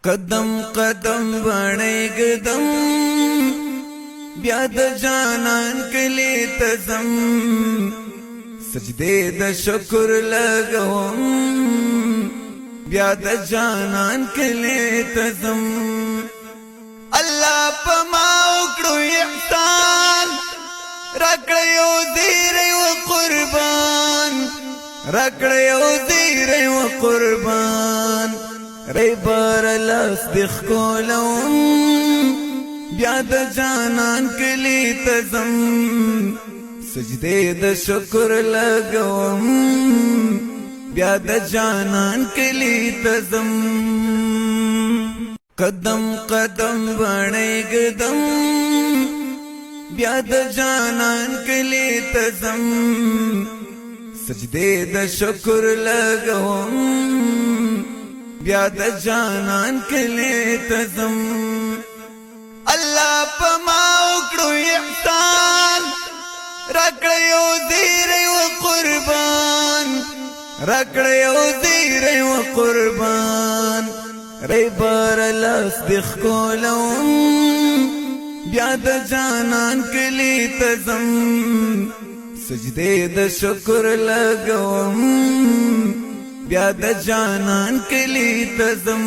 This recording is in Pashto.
قدم قدم بڼې قدم بیا د جانان کلی تزم سجدې د شکر لګوم بیا د جانان کلی تزم الله پما وکړو احسان راکړ یو زیری و قربان راکړ یو زیری و قربان ری بار لاس دخ کولم بیا د جانان کلی تزم سجدې د شکر لګوم بیا د جانان کلی تزم قدم قدم بڼې قدم بیا د جانان کلی تزم سجدې د شکر لګوم بیا د جانان کلی تزم الله پما وکړو احسان راکړ یو زیری و قربان راکړ یو زیری و قربان ری بار لاس دخ کولم بیا د جانان کلی تزم سجدې د شکر لګوم بیا د جانان کلی تزم الله پما وکړو احسان راکړ یو زیری و قربان راکړ یو زیری و قربان ری بار لاس دخ کولم بیا د جانان کلی تزم سجدې د شکر لګوم بیا د جانان کلی تزم